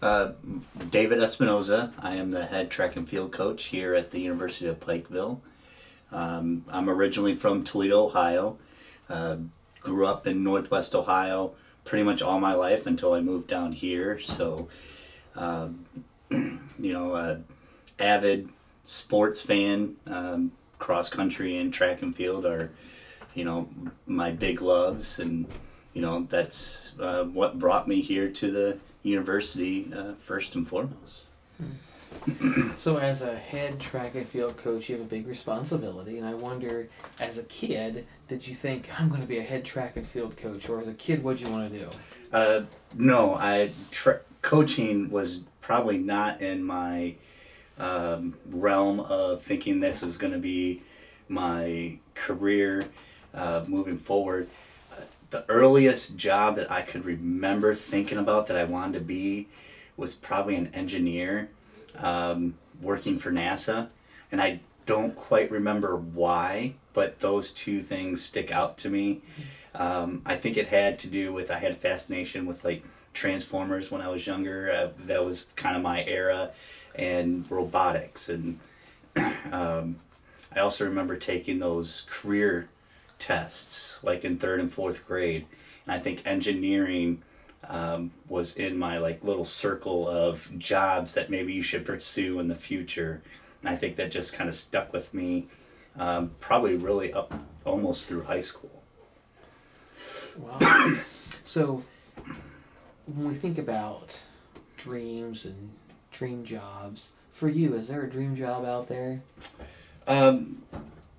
Uh, David Espinoza. I am the head track and field coach here at the University of Pikeville. I'm originally from Toledo, Ohio. Uh, Grew up in Northwest Ohio pretty much all my life until I moved down here. So, um, avid sports fan. Cross country and track and field are, my big loves, and that's what brought me here to the university first and foremost. So as a head track and field coach, you have a big responsibility, and I wonder, as a kid, did you think, I'm going to be a head track and field coach, or as a kid, what did you want to do? No, coaching was probably not in my realm of thinking this is going to be my career moving forward. The earliest job that I could remember thinking about that I wanted to be was probably an engineer working for NASA. And I don't quite remember why, but those two things stick out to me. I think it had to do with, I had a fascination with like Transformers when I was younger. That was kind of my era, and robotics. And I also remember taking those career tests like in third and fourth grade, and I think engineering was in my like little circle of jobs that maybe you should pursue in the future. And I think that just kind of stuck with me probably really up almost through high school. Wow. So when we think about dreams and dream jobs, for you, is there a dream job out there?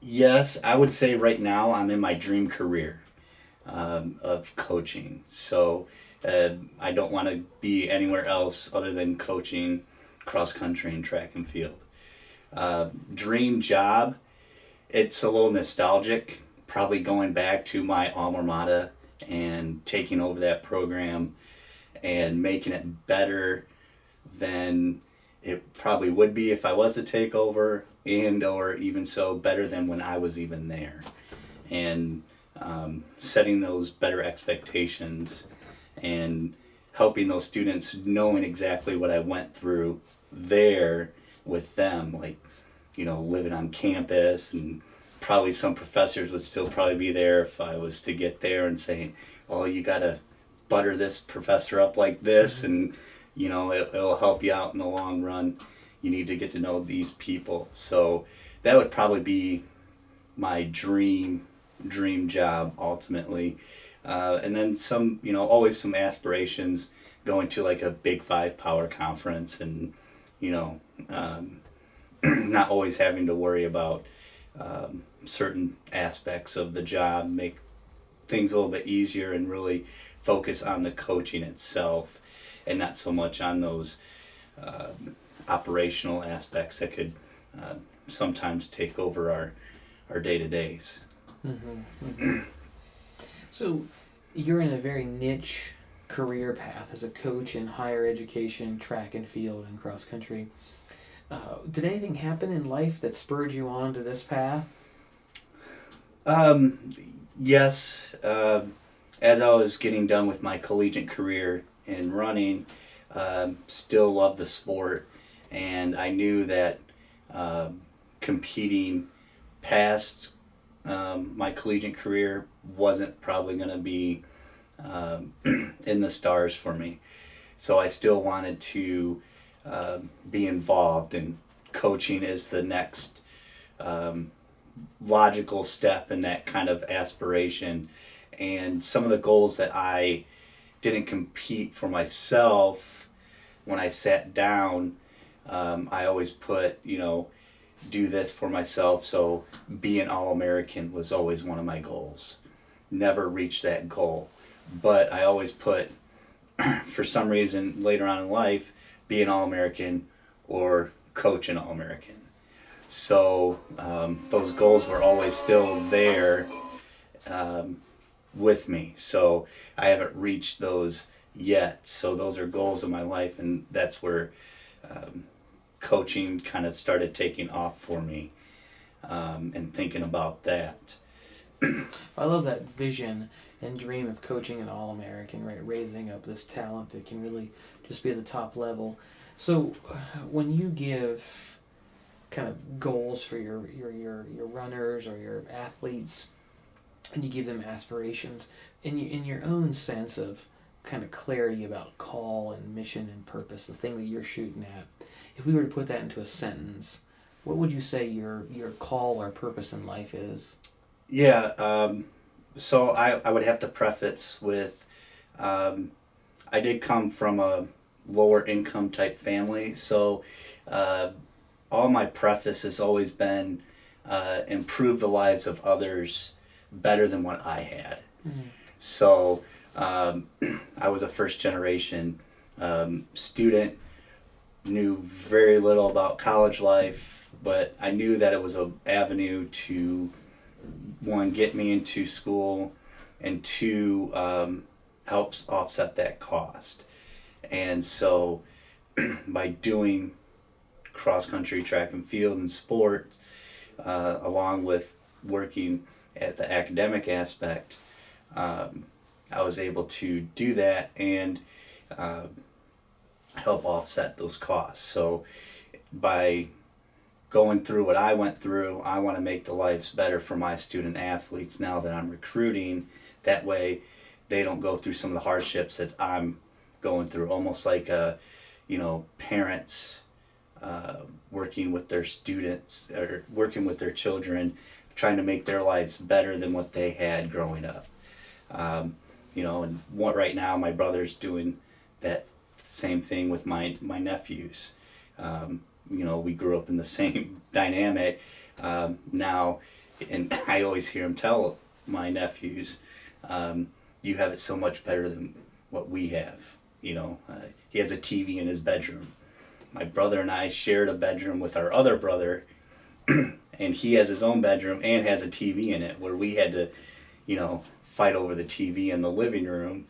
Yes, I would say right now I'm in my dream career of coaching. So I don't want to be anywhere else other than coaching cross country and track and field. Dream job, it's a little nostalgic, probably going back to my alma mater and taking over that program and making it better than it probably would be if I was to take over, and or even so better than when I was even there. And setting those better expectations and helping those students knowing exactly what I went through there with them, like, living on campus, and probably some professors would still probably be there if I was to get there and saying, oh, you gotta butter this professor up like this, and it'll help you out in the long run. You need to get to know these people. So that would probably be my dream job ultimately. And then some, always some aspirations going to like a Big Five power conference, and, not always having to worry about certain aspects of the job, make things a little bit easier and really focus on the coaching itself and not so much on those operational aspects that could sometimes take over our day-to-days. Mm-hmm, mm-hmm. So you're in a very niche career path as a coach in higher education, track and field, and cross country. Did anything happen in life that spurred you on to this path? Yes. As I was getting done with my collegiate career in running, still loved the sport, and I knew that competing past my collegiate career wasn't probably going to be in the stars for me. So I still wanted to be involved, and coaching is the next logical step in that kind of aspiration. And some of the goals that I didn't compete for myself, when I sat down, I always put, do this for myself. So be an All-American was always one of my goals. Never reached that goal. But I always put, for some reason later on in life, be an All-American or coach an All-American. So those goals were always still there with me. So I haven't reached those yet. So those are goals of my life, and that's where coaching kind of started taking off for me, and thinking about that. I love that vision and dream of coaching an All-American, right? Raising up this talent that can really just be at the top level. So when you give kind of goals for your runners or your athletes, and you give them aspirations, in your own sense of kind of clarity about call and mission and purpose, the thing that you're shooting at, if we were to put that into a sentence, what would you say your call or purpose in life is? Yeah, so I would have to preface with, I did come from a lower income type family, so all my preface has always been improve the lives of others better than what I had. Mm-hmm. So I was a first generation student, knew very little about college life, but I knew that it was an avenue to, one, get me into school, and two, helps offset that cost. And so by doing cross country, track and field, and sport, along with working at the academic aspect, I was able to do that and help offset those costs. So by going through what I went through, I want to make the lives better for my student athletes now that I'm recruiting. That way they don't go through some of the hardships that I'm going through, almost like parents working with their students or working with their children, trying to make their lives better than what they had growing up. And right now my brother's doing that same thing with my nephews. We grew up in the same dynamic now, and I always hear him tell my nephews, you have it so much better than what we have. He has a TV in his bedroom. My brother and I shared a bedroom with our other brother, and he has his own bedroom and has a TV in it, where we had to, fight over the TV in the living room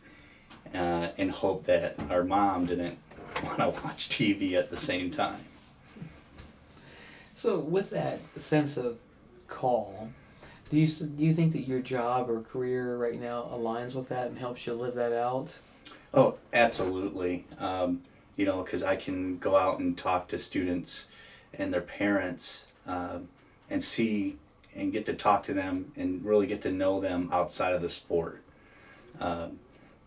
and hope that our mom didn't want to watch TV at the same time. So with that sense of call, do you think that your job or career right now aligns with that and helps you live that out? Oh, absolutely. Because I can go out and talk to students and their parents and see and get to talk to them and really get to know them outside of the sport. I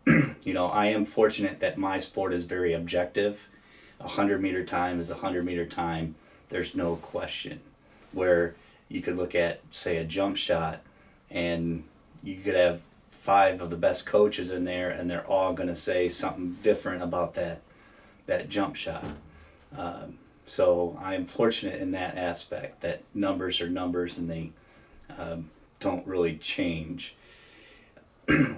am fortunate that my sport is very objective. 100-meter time is 100-meter time. There's no question. Where you could look at, say, a jump shot, and you could have 5 of the best coaches in there, and they're all going to say something different about that jump shot. So I'm fortunate in that aspect, that numbers are numbers and they don't really change.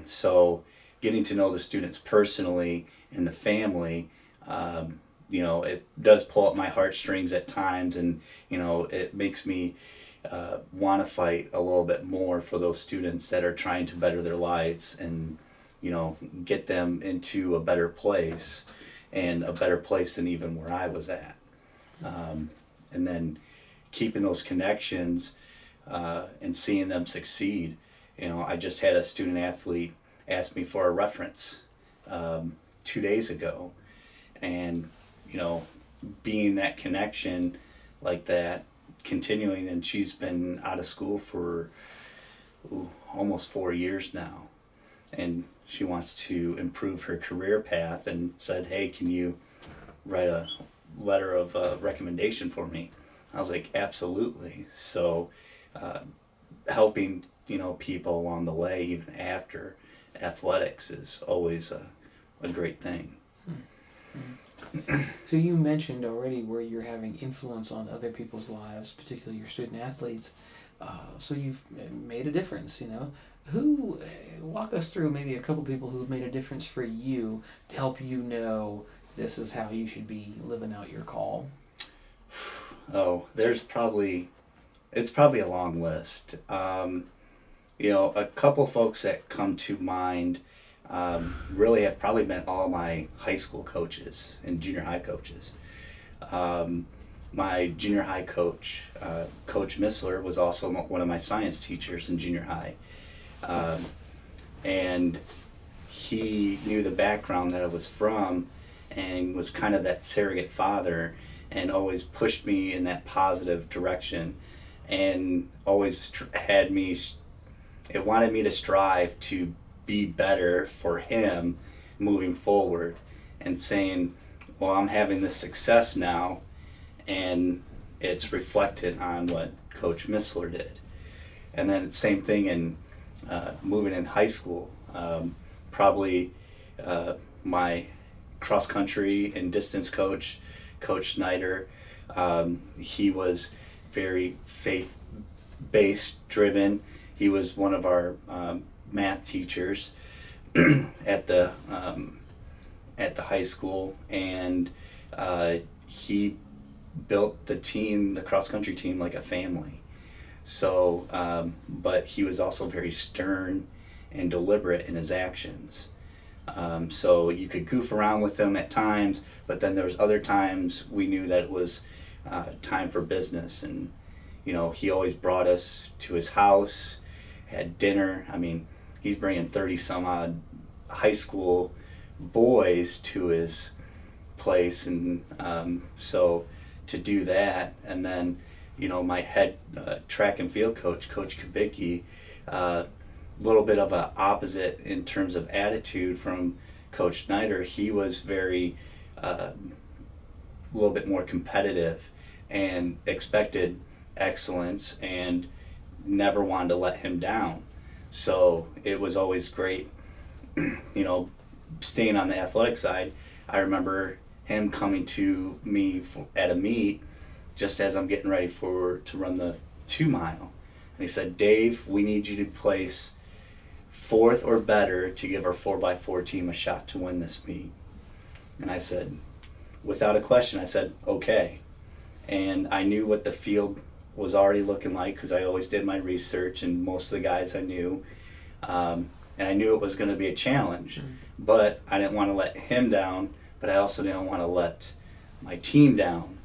So getting to know the students personally and the family, it does pull up my heartstrings at times, and it makes me want to fight a little bit more for those students that are trying to better their lives and get them into a better place, and a better place than even where I was at. And then keeping those connections and seeing them succeed. I just had a student athlete ask me for a reference 2 days ago, and being that connection like that, continuing, and she's been out of school for almost 4 years now, and she wants to improve her career path, and said, hey, can you write a letter of recommendation for me? I was like, absolutely. So helping people along the way, even after athletics, is always a great thing. So you mentioned already where you're having influence on other people's lives, particularly your student athletes. So you've made a difference, Who, walk us through maybe a couple people who've made a difference for you to help you know this is how you should be living out your call? Oh, it's probably a long list. A couple folks that come to mind really have probably been all my high school coaches and junior high coaches. My junior high coach, Coach Missler, was also one of my science teachers in junior high. And he knew the background that I was from, and was kind of that surrogate father and always pushed me in that positive direction, and always had me, it wanted me to strive to be better for him moving forward, and saying, well, I'm having this success now, and it's reflected on what Coach Missler did. And then same thing in moving in high school. Probably my cross country and distance coach, Coach Snyder, he was very faith-based driven. He was one of our math teachers at the high school, and he built the team, the cross country team, like a family. So, but he was also very stern and deliberate in his actions. So you could goof around with him at times, but then there was other times we knew that it was time for business. And he always brought us to his house, had dinner. I mean, he's bringing 30 some odd high school boys to his place, and so to do that, and then my head track and field coach, Coach Kubicki, a little bit of an opposite in terms of attitude from Coach Snyder. He was very a little bit more competitive and expected excellence and never wanted to let him down. So it was always great, staying on the athletic side. I remember him coming to me at a meet just as I'm getting ready to run the 2 mile. And he said, Dave, we need you to place 4th or better to give our 4x4 team a shot to win this meet. And I said, without a question, I said, okay. And I knew what the field was already looking like because I always did my research, and most of the guys I knew. And I knew it was going to be a challenge, but I didn't want to let him down, but I also didn't want to let my team down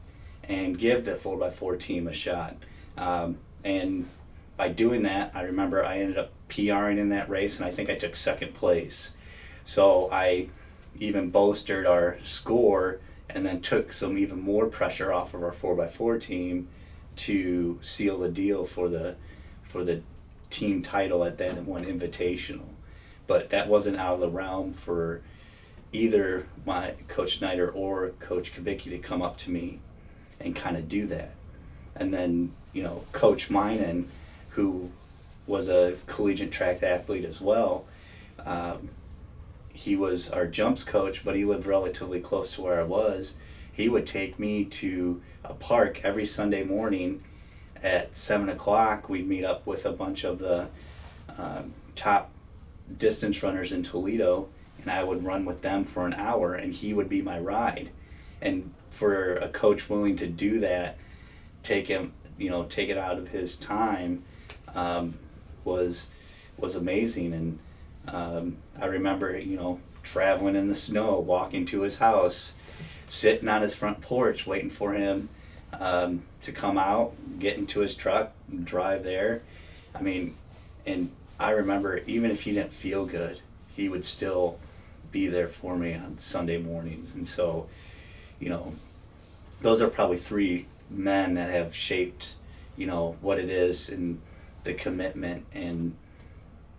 and give the 4x4 team a shot. And by doing that, I remember I ended up PRing in that race, and I think I took 2nd place. So I even bolstered our score and then took some even more pressure off of our 4x4 team to seal the deal for the team title at that one invitational. But that wasn't out of the realm for either my Coach Snyder or Coach Kubicki to come up to me and kind of do that. And then, Coach Minen, who was a collegiate track athlete as well, he was our jumps coach, but he lived relatively close to where I was. He would take me to a park every Sunday morning at 7 o'clock. We'd meet up with a bunch of the top distance runners in Toledo, and I would run with them for an hour, and he would be my ride. And for a coach willing to do that, take it out of his time, was amazing. And I remember, traveling in the snow, walking to his house, sitting on his front porch, waiting for him to come out, get into his truck, and drive there. I mean, and I remember even if he didn't feel good, he would still be there for me on Sunday mornings. And so, those are probably 3 men that have shaped, what it is, and the commitment and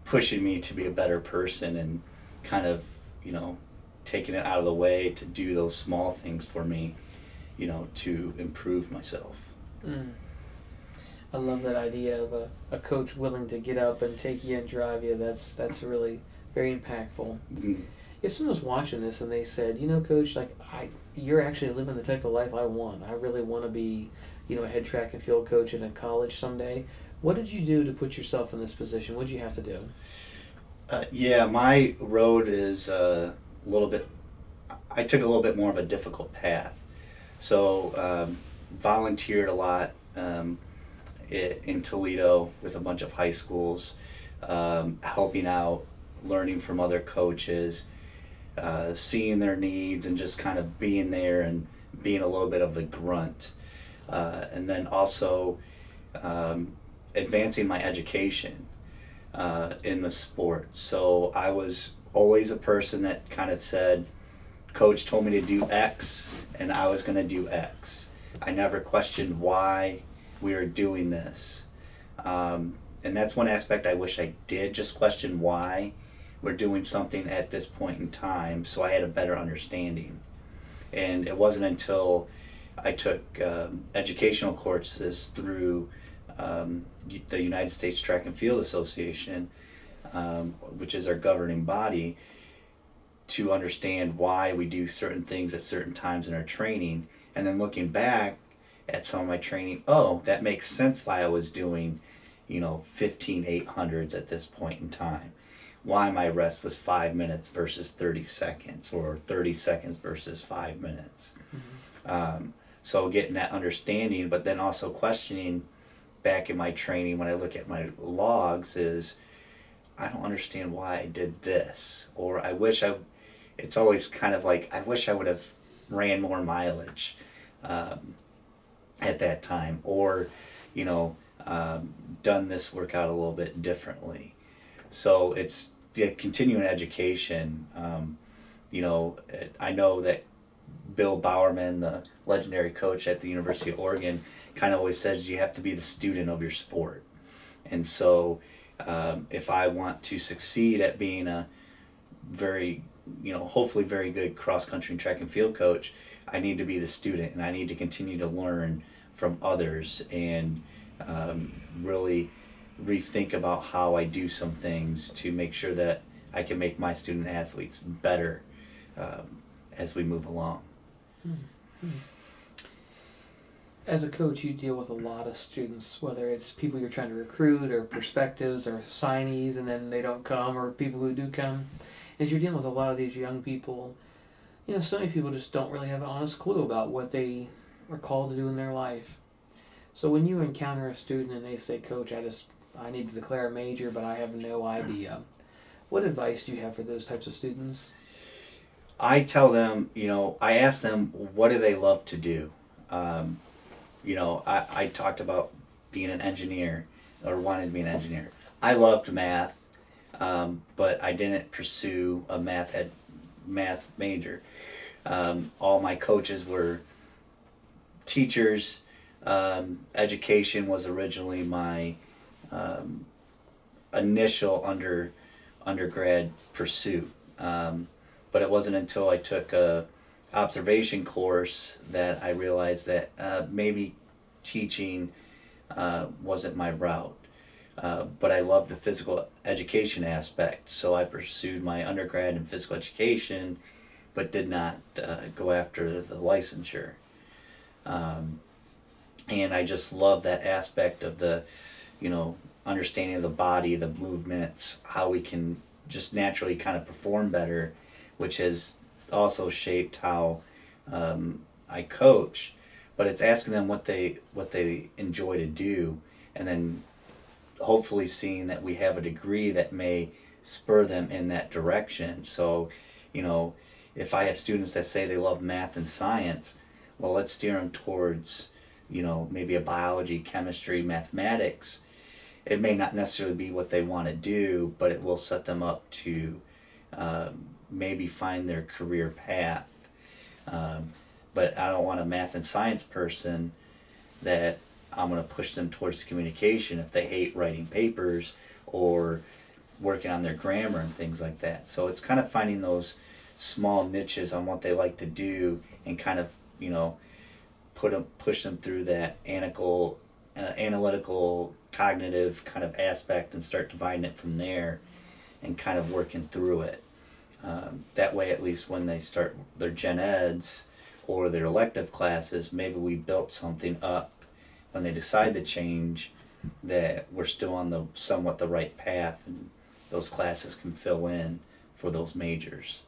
pushing me to be a better person, and kind of, taking it out of the way to do those small things for me, to improve myself. I love that idea of a coach willing to get up and take you and drive you. That's really very impactful. If someone's watching this and they said, Coach, you're actually living the type of life I want. I really want to be, a head track and field coach in a college someday. What did you do to put yourself in this position? What did you have to do? My road is a little bit, I took a little bit more of a difficult path. So volunteered a lot in Toledo with a bunch of high schools, helping out, learning from other coaches, seeing their needs, and just kind of being there and being a little bit of the grunt. And then also advancing my education in the sport. So I was always a person that kind of said, coach told me to do X, and I was going to do X. I never questioned why we were doing this. And that's one aspect I wish I did, just question why we're doing something at this point in time, so I had a better understanding. And it wasn't until I took educational courses through the United States Track and Field Association, which is our governing body, to understand why we do certain things at certain times in our training. And then looking back at some of my training, oh, that makes sense why I was doing 15 800s at this point in time. Why my rest was 5 minutes versus 30 seconds, or 30 seconds versus 5 minutes. So getting that understanding, but then also questioning back in my training when I look at my logs is, I don't understand why I did this, or it's always kind of like, I wish I would have ran more mileage at that time, or done this workout a little bit differently. So it's the continuing education. I know that Bill Bowerman, the legendary coach at the University of Oregon, kind of always says you have to be the student of your sport. And so if I want to succeed at being a very, hopefully very good cross-country and track and field coach, I need to be the student, and I need to continue to learn from others, and really rethink about how I do some things to make sure that I can make my student athletes better as we move along. As a coach, you deal with a lot of students, whether it's people you're trying to recruit, or prospectives, or signees and then they don't come, or people who do come. As you're dealing with a lot of these young people, so many people just don't really have an honest clue about what they are called to do in their life. So when you encounter a student and they say, "Coach, I need to declare a major, but I have no idea," what advice do you have for those types of students? I tell them, I ask them, what do they love to do? I talked about being an engineer, or wanting to be an engineer. I loved math, but I didn't pursue a math major. All my coaches were teachers. Education was originally my initial undergrad pursuit. But it wasn't until I took a observation course that I realized that maybe teaching wasn't my route. But I loved the physical education aspect, so I pursued my undergrad in physical education, but did not go after the licensure. And I just love that aspect of the, understanding of the body, the movements, how we can just naturally kind of perform better, which has also shaped how I coach. But it's asking them what they enjoy to do, and then hopefully seeing that we have a degree that may spur them in that direction. So, if I have students that say they love math and science, well, let's steer them towards, maybe a biology, chemistry, mathematics. It may not necessarily be what they want to do, but it will set them up to maybe find their career path. But I don't want a math and science person that I'm going to push them towards communication if they hate writing papers or working on their grammar and things like that. So it's kind of finding those small niches on what they like to do, and kind of, push them through that analytical, cognitive kind of aspect, and start dividing it from there and kind of working through it. That way, at least when they start their gen eds or their elective classes, maybe we built something up when they decide to change, that we're still on somewhat the right path, and those classes can fill in for those majors.